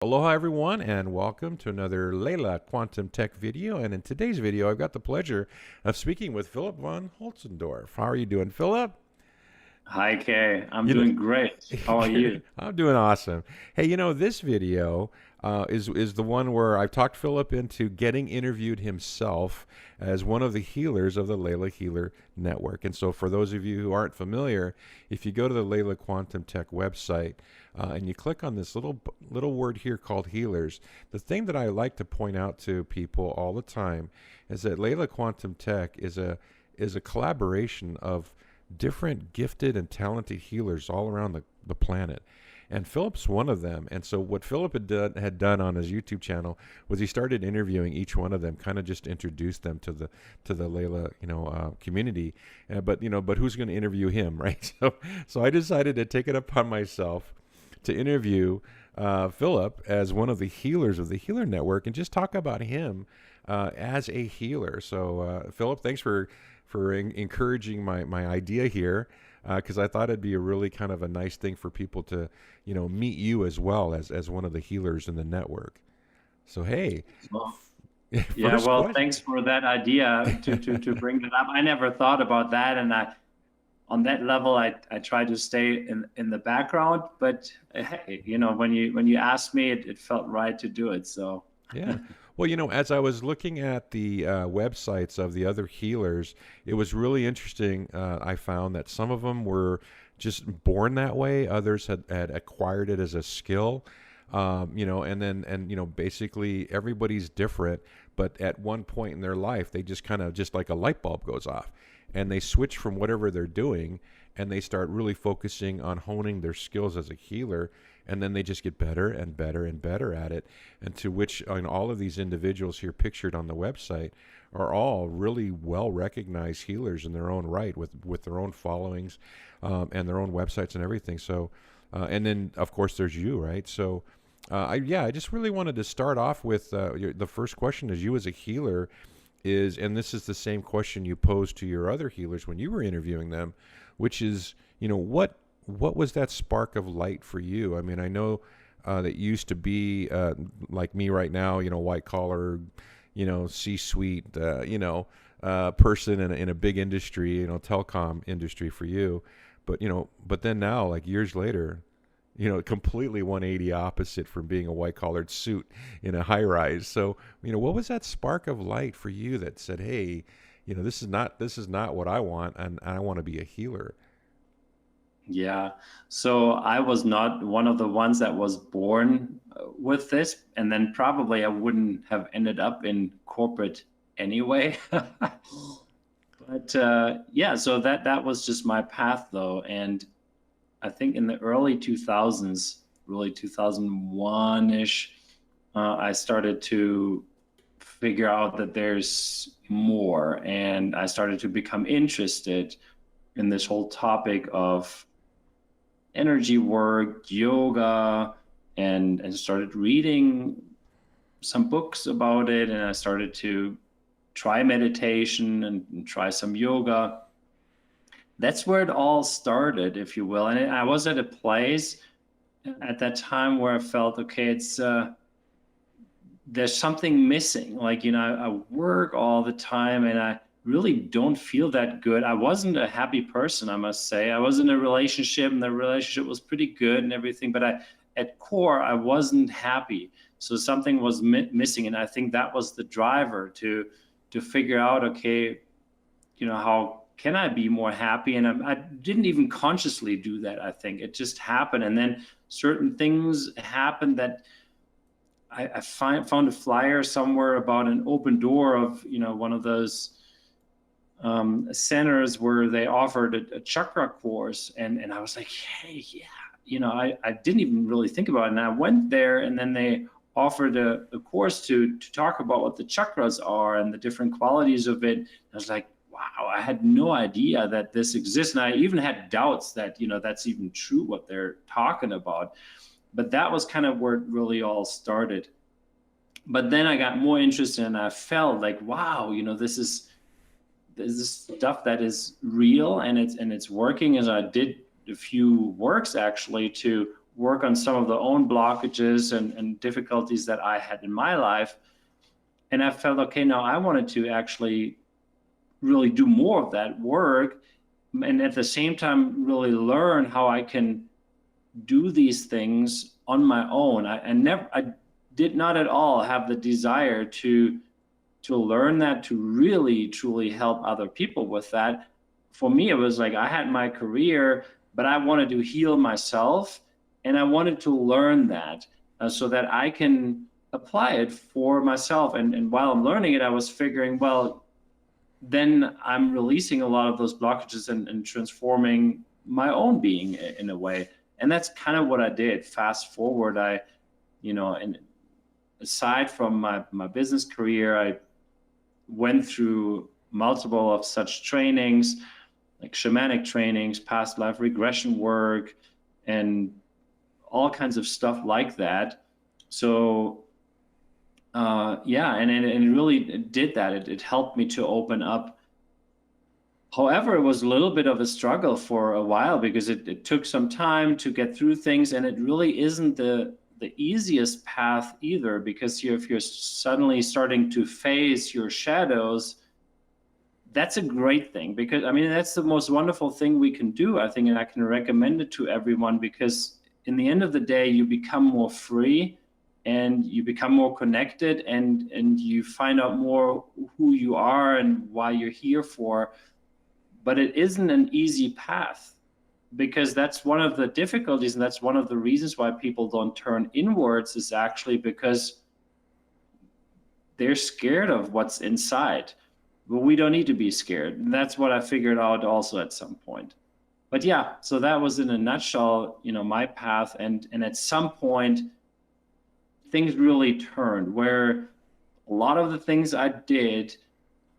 Aloha everyone and welcome to another Layla Quantum Tech video. And in today's video, I've got the pleasure of speaking with Philipp von Holtzendorff. How are you doing, Philip? Hi, Kay. I'm You know, doing great. How are you? I'm doing awesome. Hey, this video is the one where I've talked Philip into getting interviewed himself as one of the healers of the Layla Healer Network. And so, for those of you who aren't familiar, if you go to the Layla Quantum Tech website and you click on this little word here called healers, the thing that I like to point out to people all the time is that Layla Quantum Tech is a collaboration of different gifted and talented healers all around the planet. And Philip's one of them. And so what Philip had done on his YouTube channel was he started interviewing each one of them, kind of just introduced them to the Layla, community. But who's going to interview him, right? So I decided to take it upon myself to interview Philip as one of the healers of the Healer Network and just talk about him as a healer. So Philip, thanks for encouraging my idea here because I thought it'd be a really kind of a nice thing for people to meet you as well as one of the healers in the network. So hey, Well, yeah, first well, question. thanks for that idea to bring that up. I never thought about that, and on that level, I try to stay in the background. But hey, when you asked me, it felt right to do it. So Yeah. Well, as I was looking at the websites of the other healers, it was really interesting. I found that some of them were just born that way. Others had acquired it as a skill. Basically everybody's different. But at one point in their life, they just kind of just like a light bulb goes off and they switch from whatever they're doing and they start really focusing on honing their skills as a healer and then they just get better and better and better at it, and to which all of these individuals here pictured on the website are all really well recognized healers in their own right with their own followings and their own websites and everything. So and then of course there's you, right? So I just really wanted to start off with the first question is you as a healer is, and this is the same question you posed to your other healers when you were interviewing them, which is, what was that spark of light for you? I mean, I know that you used to be like me right now, white collar, C-suite, person in a big industry, telecom industry for you, but then now, like years later, completely 180 opposite from being a white collared suit in a high rise. So, what was that spark of light for you that said, "Hey, this is not what I want, and I want to be a healer." yeah, so I was not one of the ones that was born with this, and then probably I wouldn't have ended up in corporate anyway. But yeah, so that was just my path though, and I think in the early 2000s, really 2001-ish, I started to figure out that there's more, and I started to become interested in this whole topic of energy work, yoga, and started reading some books about it, and I started to try meditation and try some yoga. That's where it all started, if you will. And I was at a place at that time where I felt, okay, it's there's something missing. Like, I work all the time and I really don't feel that good. I wasn't a happy person, I must say. I was in a relationship and the relationship was pretty good and everything, but at core, I wasn't happy. So something was missing. And I think that was the driver to figure out, okay, how can I be more happy? And I didn't even consciously do that. I think it just happened. And then certain things happened that found a flyer somewhere about an open door of, one of those centers where they offered a chakra course. And I was like, hey, yeah, I didn't even really think about it. And I went there and then they offered a course to talk about what the chakras are and the different qualities of it. I was like, wow, I had no idea that this exists. And I even had doubts that, that's even true what they're talking about. But that was kind of where it really all started. But then I got more interested and I felt like, wow, this is stuff that is real and it's working. As I did a few works actually to work on some of the own blockages and difficulties that I had in my life. And I felt, okay, now I wanted to actually really do more of that work, and at the same time really learn how I can do these things on my own. I did not at all have the desire to learn that, to really truly help other people with that. For me, it was like I had my career, but I wanted to heal myself, and I wanted to learn that so that I can apply it for myself. And while I'm learning it, I was figuring, well, then I'm releasing a lot of those blockages and transforming my own being in a way. And that's kind of what I did. Fast forward, and aside from my business career, I went through multiple of such trainings, like shamanic trainings, past life regression work, and all kinds of stuff like that. So and it really did that. It helped me to open up. However, it was a little bit of a struggle for a while because it took some time to get through things, and it really isn't the easiest path either, because if you're suddenly starting to face your shadows, that's a great thing, because I mean, that's the most wonderful thing we can do, I think, and I can recommend it to everyone, because in the end of the day, you become more free and you become more connected, and you find out more who you are and why you're here for. But it isn't an easy path, because that's one of the difficulties, and that's one of the reasons why people don't turn inwards, is actually because they're scared of what's inside. But we don't need to be scared. And that's what I figured out also at some point. But yeah, so that was in a nutshell, my path. And at some point, things really turned, where a lot of the things I did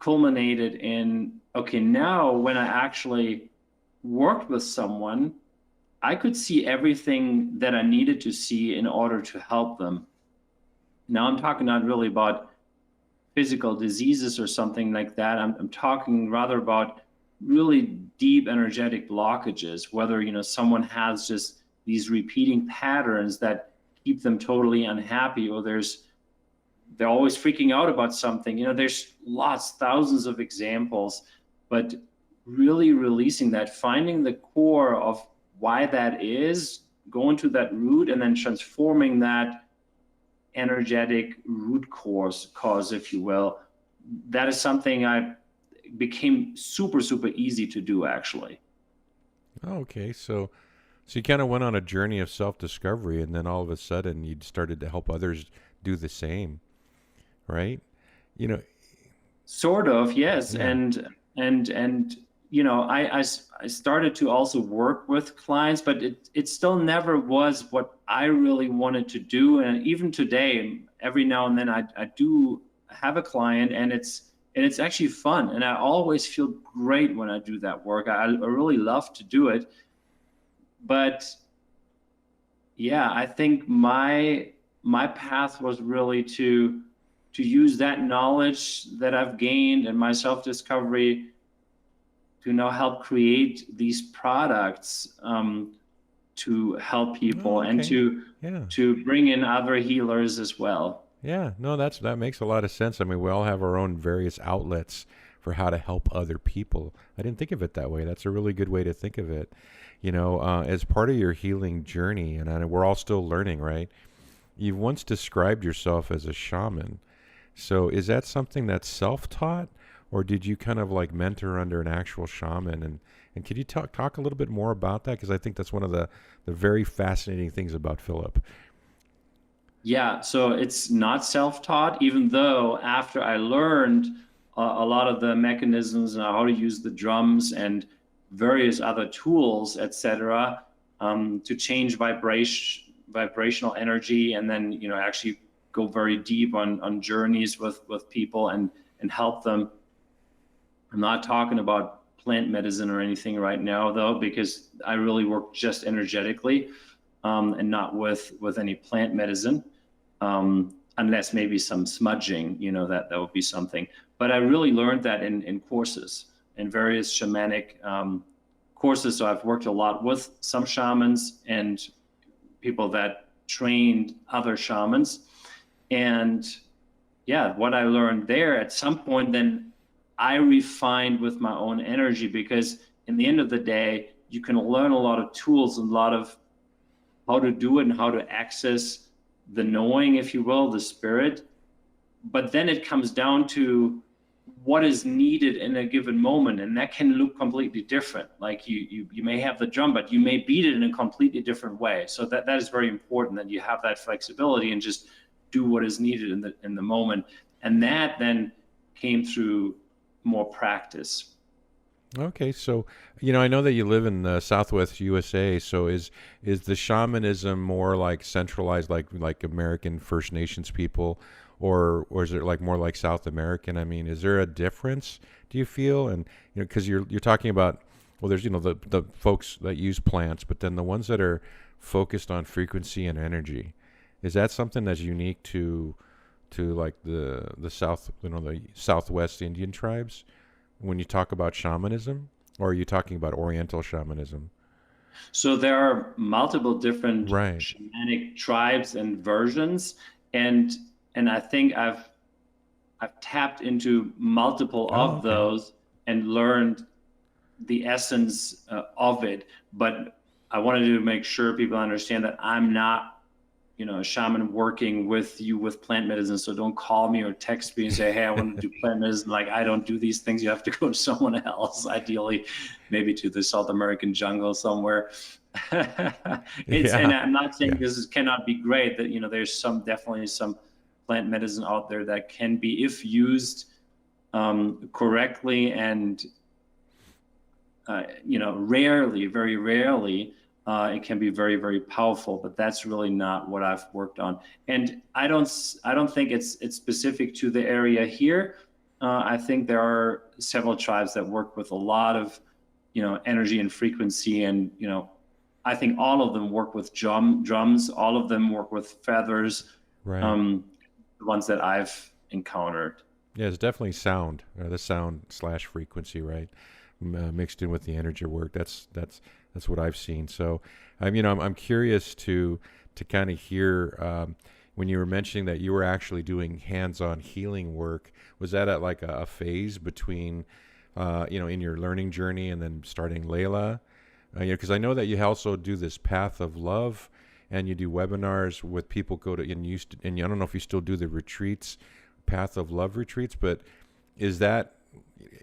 culminated in, okay, now when I actually worked with someone, I could see everything that I needed to see in order to help them. Now I'm talking not really about physical diseases or something like that. I'm talking rather about really deep energetic blockages, whether someone has just these repeating patterns that keep them totally unhappy, or they're always freaking out about something. There's thousands of examples, but really releasing that, finding the core of why that is, going to that root, and then transforming that energetic root cause, if you will. That is something I became super, super easy to do, actually. Oh, okay. So you kind of went on a journey of self-discovery, and then all of a sudden you started to help others do the same, right? You know, Sort of, yes. yeah. I started to also work with clients, but it still never was what I really wanted to do. And even today, every now and then I do have a client, and it's actually fun. And I always feel great when I do that work. I really love to do it. But yeah, I think my path was really to use that knowledge that I've gained and my self-discovery to now help create these products to help people, Oh, and okay. Yeah. to bring in other healers as well. Yeah. No, that makes a lot of sense. I mean, we all have our own various outlets for how to help other people. I didn't think of it that way. That's a really good way to think of it. As part of your healing journey, and we're all still learning, right? You've once described yourself as a shaman. So is that something that's self-taught, or did you kind of like mentor under an actual shaman? And could you talk a little bit more about that? Because I think that's one of the very fascinating things about Philipp. Yeah, so it's not self-taught, even though after I learned a lot of the mechanisms and how to use the drums and various other tools, etc., to change vibrational energy, and then actually go very deep on journeys with people and help them. I'm not talking about plant medicine or anything right now, though, because I really work just energetically, and not with any plant medicine, unless maybe some smudging, that would be something. But I really learned that in courses, in various shamanic courses. So I've worked a lot with some shamans, and people that trained other shamans. And yeah, what I learned there at some point, then I refined with my own energy, because in the end of the day, you can learn a lot of tools and a lot of how to do it and how to access the knowing, if you will, the spirit. But then it comes down to what is needed in a given moment, and that can look completely different. Like you may have the drum, but you may beat it in a completely different way. So that is very important, that you have that flexibility and just do what is needed in the moment. And that then came through more practice. Okay, so I know that you live in the Southwest USA. So is the shamanism more like centralized, like American First Nations people, or is it like more like South American? I mean, is there a difference? Do you feel? And because you're talking about, well, there's the folks that use plants, but then the ones that are focused on frequency and energy. Is that something that's unique to like the South, the Southwest Indian tribes, when you talk about shamanism, or are you talking about Oriental shamanism? So there are multiple different Right. shamanic tribes and versions, and I think I've tapped into multiple Oh, of okay. those and learned the essence of it. But I wanted to make sure people understand that I'm not, a shaman working with you with plant medicine. So don't call me or text me and say, hey, I want to do plant medicine. Like, I don't do these things. You have to go to someone else, ideally, maybe to the South American jungle somewhere. And Yeah. I'm not saying Yeah. this cannot be great, that, there's definitely some plant medicine out there that can be, if used correctly and, rarely, very rarely, it can be very, very powerful, but that's really not what I've worked on. And I don't think it's specific to the area here. I think there are several tribes that work with a lot of, energy and frequency, and I think all of them work with drums. All of them work with feathers. Right. Um, the ones that I've encountered. Yeah, it's definitely sound, the sound slash frequency, right? Mixed in with the energy work. That's what I've seen. So, I'm curious to kind of hear, when you were mentioning that you were actually doing hands-on healing work. Was that at like a phase between, in your learning journey and then starting Layla? Because I know that you also do this path of love, and you do webinars with people go to, and I don't know if you still do the retreats, path of love retreats, but is that,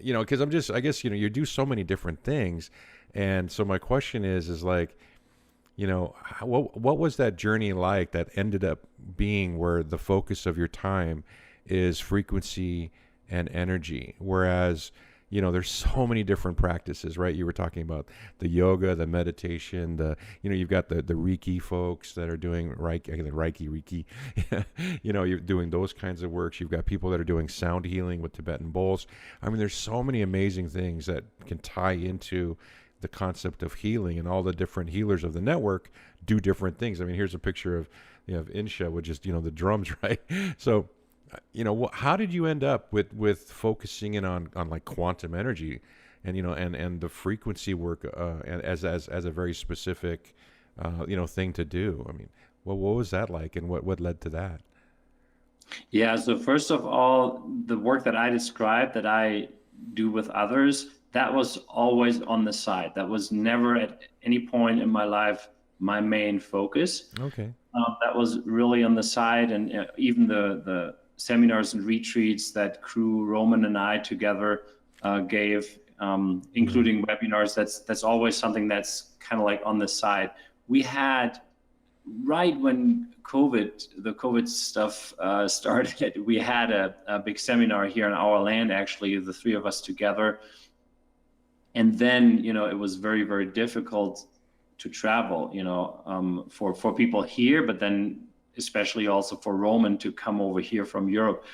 because I guess, you do so many different things. And so my question is like, what was that journey like that ended up being where the focus of your time is frequency and energy? Whereas, there's so many different practices, right? You were talking about the yoga, the meditation, you've got the Reiki folks that are doing Reiki. You're doing those kinds of works. You've got people that are doing sound healing with Tibetan bowls. I mean, there's so many amazing things that can tie into the concept of healing, and all the different healers of the network do different things. I mean, here's a picture of Insha, which is, the drums, right? So, how did you end up with focusing in on like quantum energy, and and the frequency work, and as a very specific thing to do? I mean, what was that like, and what led to that? Yeah, so first of all, the work that I described that I do with others, that was always on the side. That was never at any point in my life my main focus. Okay. That was really on the side, and even the seminars and retreats that crew Roman and I together gave, Mm. including webinars. That's always something that's kind of like on the side. We had, right when the COVID stuff started, we had a big seminar here in our land, actually, the three of us together. And then, it was very, very difficult to travel, for people here, but then especially also for Roman to come over here from Europe.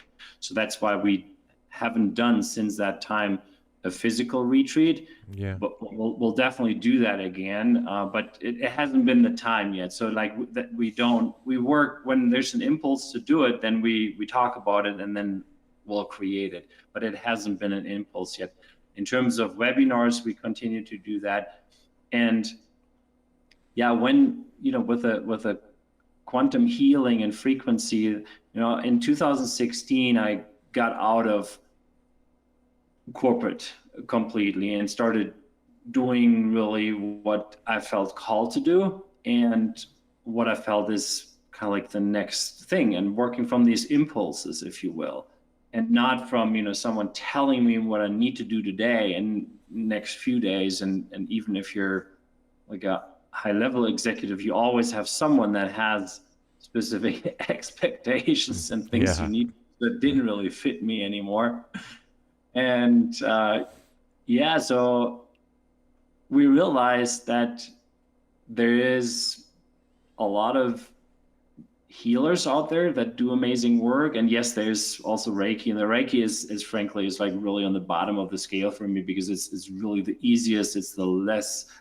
So that's why we haven't done since that time a physical retreat, Yeah. but we'll definitely do that again. But it hasn't been the time yet. So like that, we work when there's an impulse to do it, then we talk about it, and then we'll create it. But it hasn't been an impulse yet. In terms of webinars, we continue to do that. And yeah, when with a quantum healing and frequency, in 2016, I got out of corporate completely and started doing really what I felt called to do and what I felt is kind of like the next thing, and working from these impulses, if you will, and not from someone telling me what I need to do today and next few days. And even if you're like a high level executive, you always have someone that has specific expectations and things you need that didn't really fit me anymore. And so we realized that there is a lot of healers out there that do amazing work. And yes, there's also Reiki, and the Reiki is frankly like really on the bottom of the scale for me, because it's really the easiest, it's the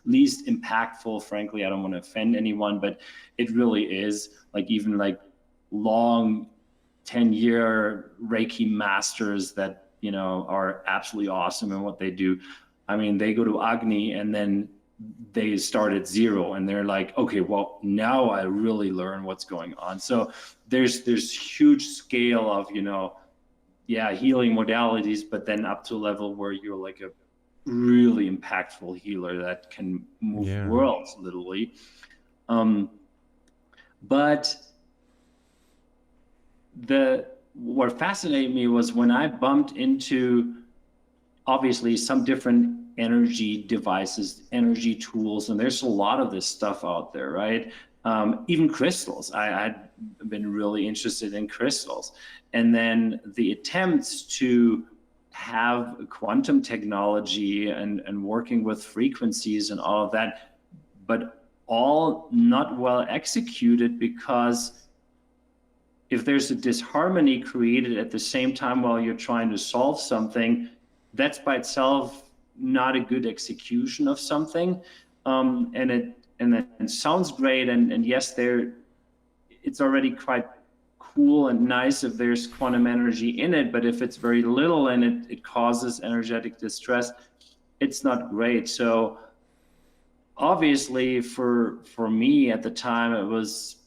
least impactful. Frankly, I don't want to offend anyone, but it really is. Like even like long 10-year Reiki masters that are absolutely awesome in what they do. I mean, they go to Agni and then they start at zero, and they're like, okay, well, now I really learn what's going on. So there's huge scale of healing modalities, but then up to a level where you're like a really impactful healer that can move worlds, literally. But what fascinated me was when I bumped into obviously some different energy devices, energy tools, and there's a lot of this stuff out there, right? Even crystals. I'd been really interested in crystals. And then the attempts to have quantum technology and working with frequencies and all of that, but all not well executed, because if there's a disharmony created at the same time while you're trying to solve something, that's by itself not a good execution of something. And it sounds great, and yes, it's already quite cool and nice if there's quantum energy in it, but if it's very little and it causes energetic distress, it's not great. So obviously for me at the time, it was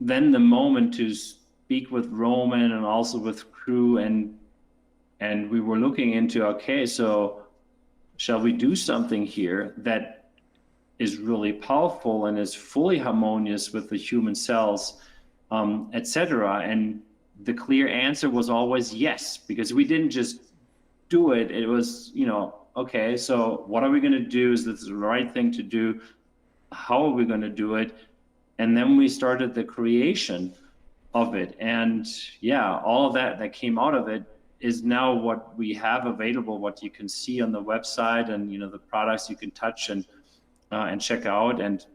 then the moment to speak with Roman and also with crew, and we were looking into, okay, so shall we do something here that is really powerful and is fully harmonious with the human cells, etc. And the clear answer was always yes, because we didn't just do it. It was, okay, so what are we going to do? Is this the right thing to do? How are we going to do it? And then we started the creation of it. And all of that came out of it is now what we have available, what you can see on the website, and the products you can touch and check out and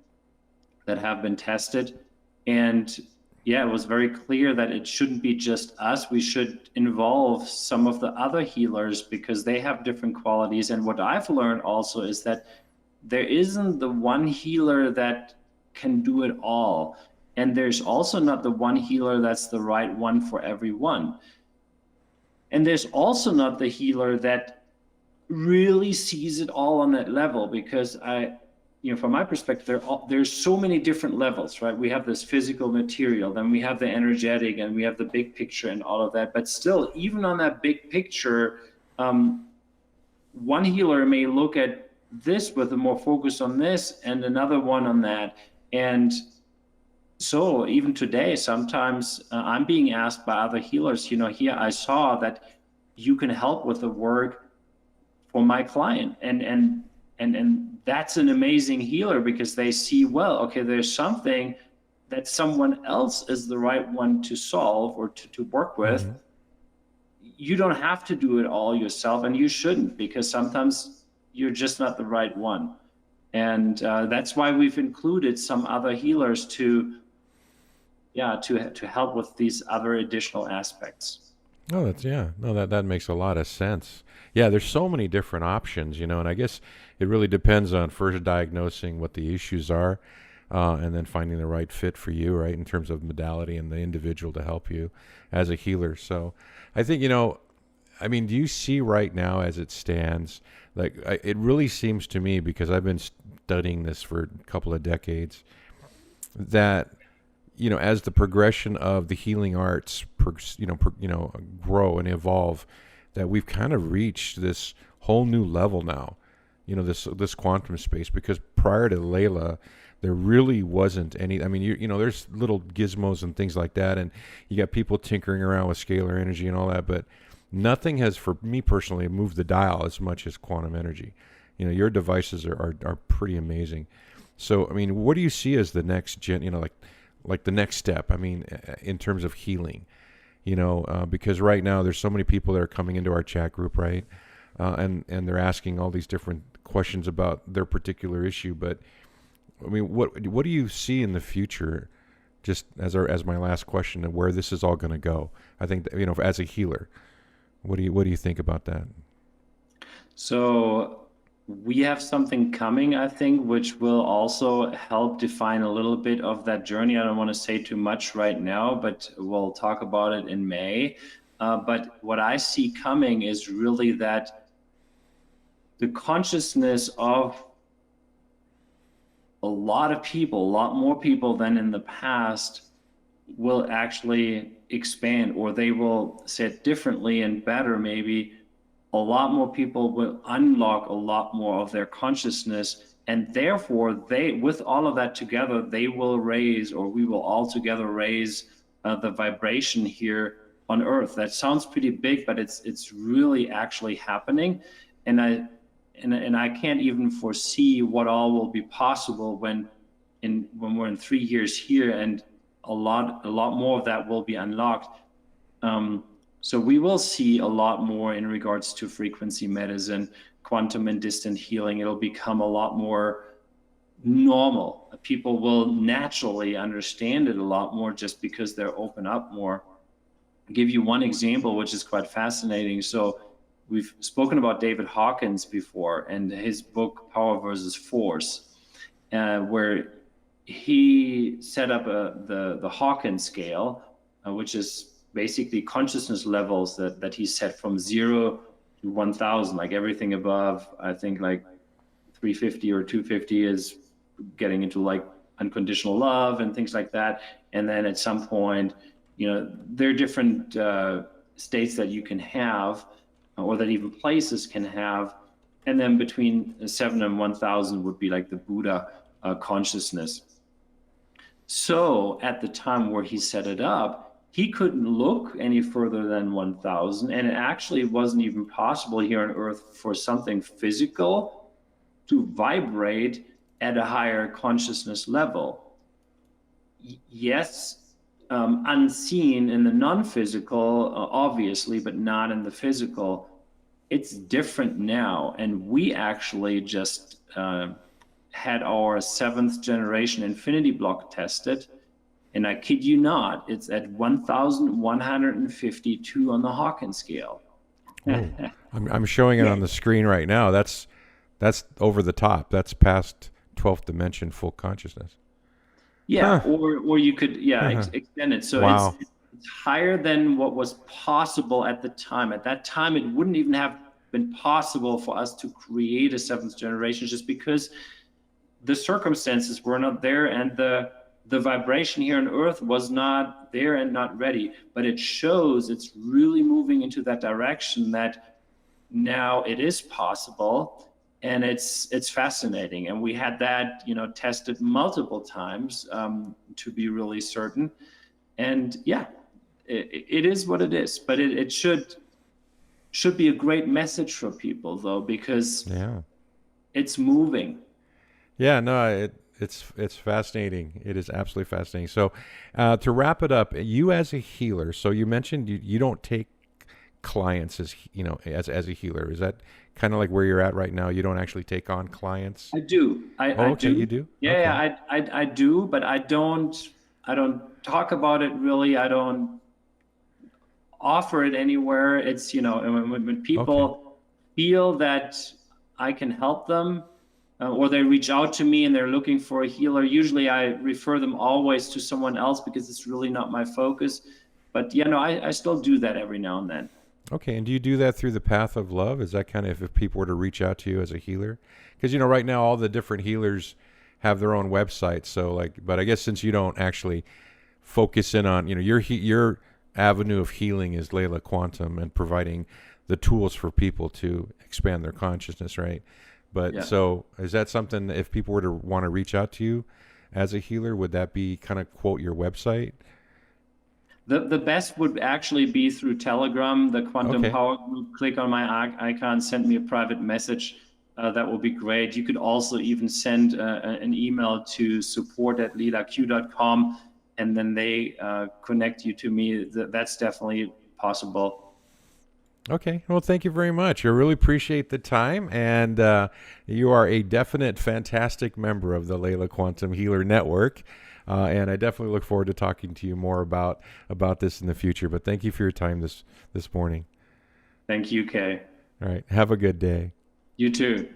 that have been tested. And it was very clear that it shouldn't be just us. We should involve some of the other healers because they have different qualities. And what I've learned also is that there isn't the one healer that can do it all. And there's also not the one healer that's the right one for everyone. And there's also not the healer that really sees it all on that level, because from my perspective, there's so many different levels, right? We have this physical material, then we have the energetic, and we have the big picture and all of that. But still, even on that big picture, one healer may look at this with a more focus on this and another one on that. And so even today, sometimes I'm being asked by other healers, here I saw that you can help with the work for my client. And that's an amazing healer, because they see, well, okay, there's something that someone else is the right one to solve or to work with. Mm-hmm. You don't have to do it all yourself, and you shouldn't, because sometimes you're just not the right one. And that's why we've included some other healers to help with these other additional aspects. Oh, that makes a lot of sense. Yeah, there's so many different options, and I guess it really depends on first diagnosing what the issues are, and then finding the right fit for you, right, in terms of modality and the individual to help you as a healer. So I think, do you see right now as it stands, it really seems to me, because I've been studying this for a couple of decades, that as the progression of the healing arts, grow and evolve, that we've kind of reached this whole new level now, this quantum space. Because prior to Layla, there really wasn't any. I mean, there's little gizmos and things like that, and you got people tinkering around with scalar energy and all that, but nothing has, for me personally, moved the dial as much as quantum energy. Your devices are pretty amazing. So, I mean, what do you see as the next gen? Like the next step. I mean, in terms of healing, because right now there's so many people that are coming into our chat group, right? And they're asking all these different questions about their particular issue. But I mean, what do you see in the future? Just as my last question, of where this is all going to go. I think that, as a healer, what do you think about that? So we have something coming, I think, which will also help define a little bit of that journey. I don't want to say too much right now, but we'll talk about it in May. But what I see coming is really that the consciousness of a lot of people, a lot more people than in the past, will actually expand, or they will, say it differently and better maybe, a lot more people will unlock a lot more of their consciousness, and therefore they, with all of that together, they will raise, or we will all together raise the vibration here on Earth. That sounds pretty big, but it's really actually happening, and I can't even foresee what all will be possible when we're in 3 years here, and a lot more of that will be unlocked. So we will see a lot more in regards to frequency medicine, quantum and distant healing. It'll become a lot more normal. People will naturally understand it a lot more just because they're open up more. I'll give you one example, which is quite fascinating. So we've spoken about David Hawkins before, and his book, Power versus Force, where he set up the Hawkins scale, which is basically consciousness levels that he set from 0 to 1,000. Like everything above, I think like 350 or 250 is getting into like unconditional love and things like that. And then at some point, there are different states that you can have, or that even places can have. And then between 7 and 1,000 would be like the Buddha consciousness. So at the time where he set it up, he couldn't look any further than 1,000, and it actually wasn't even possible here on Earth for something physical to vibrate at a higher consciousness level. Yes, unseen in the non-physical, obviously, but not in the physical. It's different now, and we actually just had our 7th generation infinity block tested. And I kid you not, it's at 1,152 on the Hawkins scale. Oh, I'm showing it on the screen right now. That's over the top. That's past 12th dimension full consciousness. Yeah, huh. or you could extend it. So wow. It's higher than what was possible at the time. At that time, it wouldn't even have been possible for us to create a 7th generation, just because the circumstances were not there, and the vibration here on Earth was not there and not ready. But it shows it's really moving into that direction, that now it is possible, and it's fascinating. And we had that tested multiple times to be really certain. And yeah, it is what it is. But it should be a great message for people, though, because it's moving. Yeah, no, it's fascinating. It is absolutely fascinating. So to wrap it up, you as a healer, so you mentioned you don't take clients as as a healer. Is that kind of like where you're at right now? You don't actually take on clients? I do. I do. You do? Yeah, okay. I do, but I don't talk about it really. I don't offer it anywhere. It's when people feel that I can help them, or they reach out to me and they're looking for a healer, usually I refer them always to someone else, because it's really not my focus. But I still do that every now and then. Okay, and do you do that through the path of love? Is that kind of if people were to reach out to you as a healer? Because right now all the different healers have their own website. So like, but I guess since you don't actually focus in on, your avenue of healing is Layla Quantum and providing the tools for people to expand their consciousness, right? But Yeah. so is that something that if people were to want to reach out to you as a healer, would that be kind of quote your website? The best would actually be through Telegram, the Quantum Okay. Power Group. Click on my icon, send me a private message. That would be great. You could also even send an email to support@LeelaQ.com, and then they connect you to me. That's definitely possible. Okay. Well, thank you very much. I really appreciate the time, and you are a definite fantastic member of the Leela Quantum Healer Network. And I definitely look forward to talking to you more about this in the future. But thank you for your time this morning. Thank you, Kay. All right. Have a good day. You too.